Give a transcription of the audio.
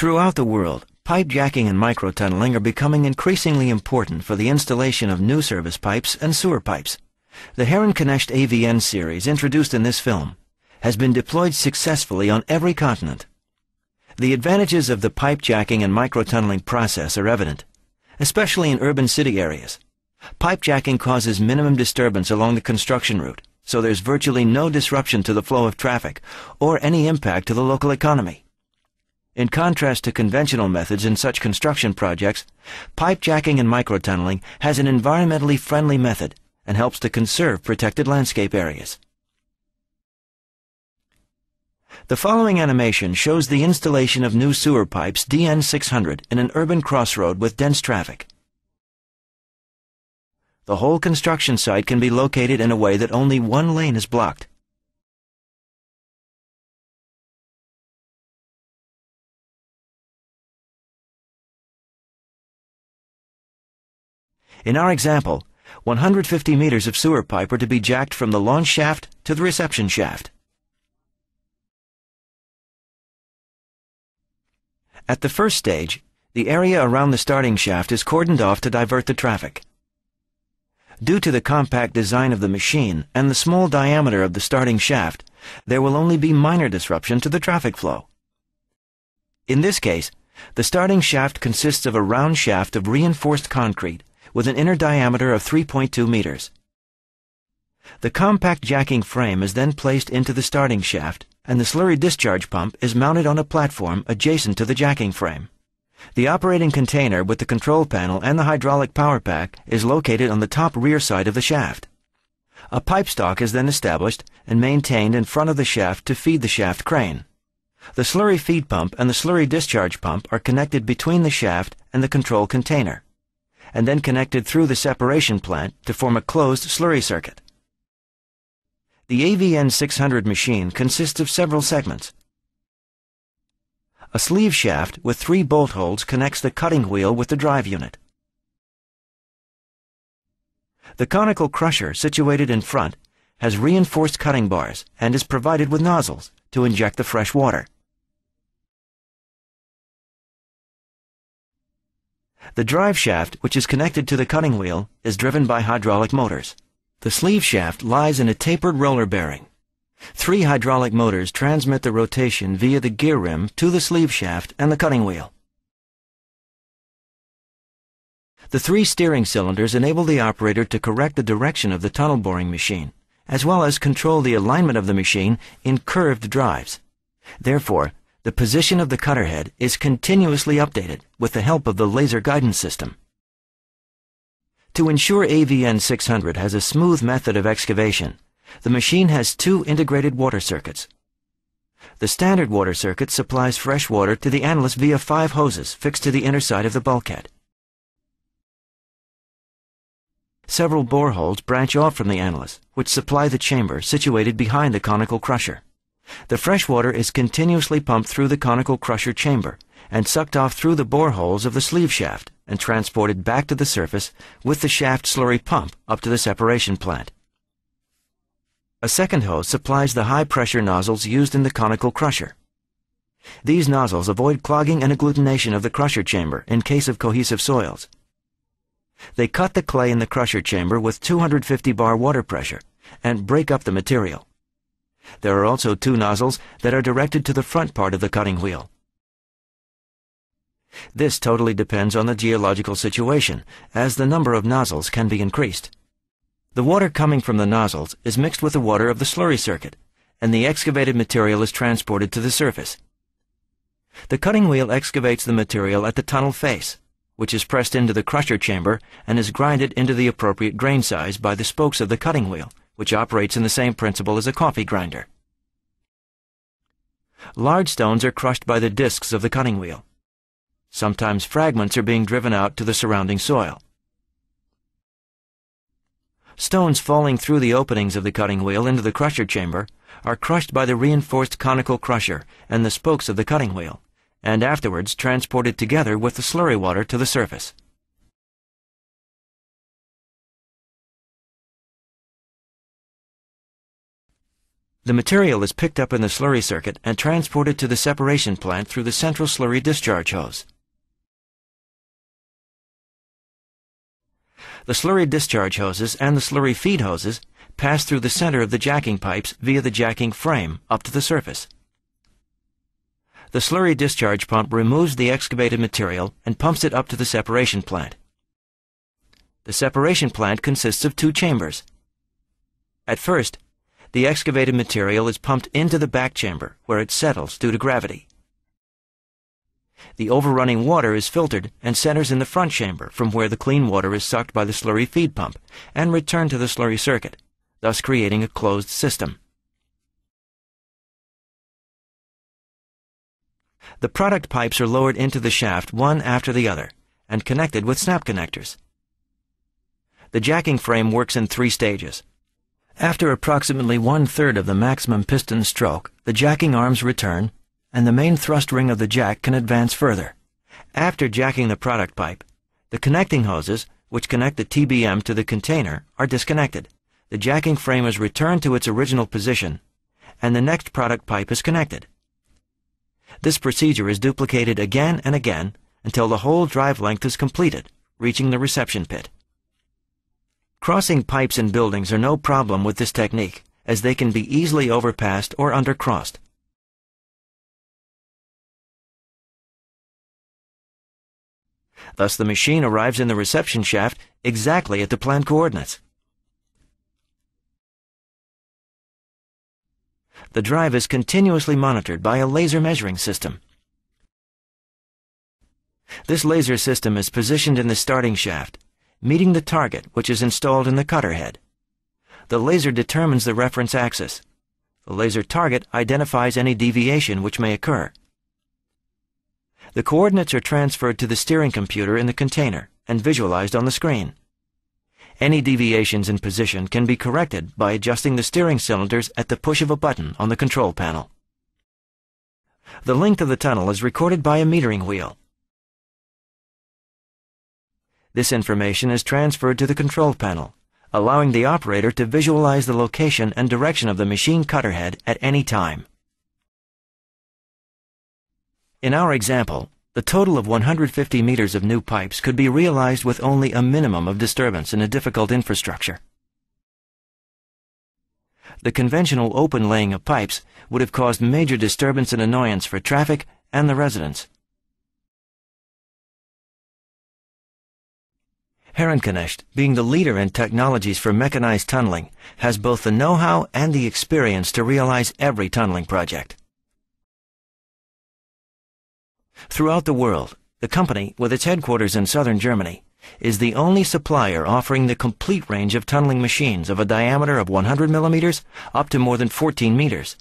Throughout the world, pipe jacking and microtunneling are becoming increasingly important for the installation of new service pipes and sewer pipes. The HERRENKNECT AVN series, introduced in this film, has been deployed successfully on every continent. The advantages of the pipe jacking and microtunneling process are evident, especially in urban city areas. Pipe jacking causes minimum disturbance along the construction route, so there's virtually no disruption to the flow of traffic or any impact to the local economy. In contrast to conventional methods in such construction projects, pipe jacking and microtunneling has an environmentally friendly method and helps to conserve protected landscape areas. The following animation shows the installation of new sewer pipes DN600 in an urban crossroad with dense traffic. The whole construction site can be located in a way that only one lane is blocked. In our example, 150 meters of sewer pipe are to be jacked from the launch shaft to the reception shaft. At the first stage, the area around the starting shaft is cordoned off to divert the traffic. Due to the compact design of the machine and the small diameter of the starting shaft, there will only be minor disruption to the traffic flow. In this case, the starting shaft consists of a round shaft of reinforced concrete with an inner diameter of 3.2 meters. The compact jacking frame is then placed into the starting shaft, and the slurry discharge pump is mounted on a platform adjacent to the jacking frame. The operating container with the control panel and the hydraulic power pack is located on the top rear side of the shaft. A pipe stalk is then established and maintained in front of the shaft to feed the shaft crane. The slurry feed pump and the slurry discharge pump are connected between the shaft and the control container, and then connected through the separation plant to form a closed slurry circuit. The AVN600 machine consists of several segments. A sleeve shaft with 3 bolt holes connects the cutting wheel with the drive unit. The conical crusher, situated in front, has reinforced cutting bars and is provided with nozzles to inject the fresh water. The drive shaft, which is connected to the cutting wheel, is driven by hydraulic motors. The sleeve shaft lies in a tapered roller bearing. 3 hydraulic motors transmit the rotation via the gear rim to the sleeve shaft and the cutting wheel. The 3 steering cylinders enable the operator to correct the direction of the tunnel boring machine, as well as control the alignment of the machine in curved drives. Therefore, the position of the cutter head is continuously updated with the help of the laser guidance system. To ensure AVN600 has a smooth method of excavation, the machine has 2 integrated water circuits. The standard water circuit supplies fresh water to the annulus via 5 hoses fixed to the inner side of the bulkhead. Several boreholes branch off from the annulus, which supply the chamber situated behind the conical crusher. The fresh water is continuously pumped through the conical crusher chamber and sucked off through the boreholes of the sleeve shaft and transported back to the surface with the shaft slurry pump up to the separation plant. A second hose supplies the high-pressure nozzles used in the conical crusher. These nozzles avoid clogging and agglutination of the crusher chamber in case of cohesive soils. They cut the clay in the crusher chamber with 250 bar water pressure and break up the material. There are also 2 nozzles that are directed to the front part of the cutting wheel. This totally depends on the geological situation, as the number of nozzles can be increased. The water coming from the nozzles is mixed with the water of the slurry circuit, and the excavated material is transported to the surface. The cutting wheel excavates the material at the tunnel face, which is pressed into the crusher chamber and is grinded into the appropriate grain size by the spokes of the cutting wheel, which operates in the same principle as a coffee grinder. Large stones are crushed by the discs of the cutting wheel. Sometimes fragments are being driven out to the surrounding soil. Stones falling through the openings of the cutting wheel into the crusher chamber are crushed by the reinforced conical crusher and the spokes of the cutting wheel, and afterwards transported together with the slurry water to the surface. The material is picked up in the slurry circuit and transported to the separation plant through the central slurry discharge hose. The slurry discharge hoses and the slurry feed hoses pass through the center of the jacking pipes via the jacking frame up to the surface. The slurry discharge pump removes the excavated material and pumps it up to the separation plant. The separation plant consists of two chambers. At first, the excavated material is pumped into the back chamber, where it settles due to gravity. The overrunning water is filtered and centers in the front chamber, from where the clean water is sucked by the slurry feed pump and returned to the slurry circuit, thus creating a closed system. The product pipes are lowered into the shaft one after the other and connected with snap connectors. The jacking frame works in 3 stages. After approximately 1/3 of the maximum piston stroke, the jacking arms return, and the main thrust ring of the jack can advance further. After jacking the product pipe, the connecting hoses, which connect the TBM to the container, are disconnected. The jacking frame is returned to its original position, and the next product pipe is connected. This procedure is duplicated again and again until the whole drive length is completed, reaching the reception pit. Crossing pipes in buildings are no problem with this technique, as they can be easily overpassed or undercrossed. Thus, the machine arrives in the reception shaft exactly at the planned coordinates. The drive is continuously monitored by a laser measuring system. This laser system is positioned in the starting shaft, meeting the target, which is installed in the cutter head. The laser determines the reference axis. The laser target identifies any deviation which may occur. The coordinates are transferred to the steering computer in the container and visualized on the screen. Any deviations in position can be corrected by adjusting the steering cylinders at the push of a button on the control panel. The length of the tunnel is recorded by a metering wheel. This information is transferred to the control panel, allowing the operator to visualize the location and direction of the machine cutter head at any time. In our example, the total of 150 meters of new pipes could be realized with only a minimum of disturbance in a difficult infrastructure. The conventional open laying of pipes would have caused major disturbance and annoyance for traffic and the residents. HERRENKNECHT, being the leader in technologies for mechanized tunneling, has both the know-how and the experience to realize every tunneling project. Throughout the world, the company, with its headquarters in southern Germany, is the only supplier offering the complete range of tunneling machines of a diameter of 100 millimeters up to more than 14 meters.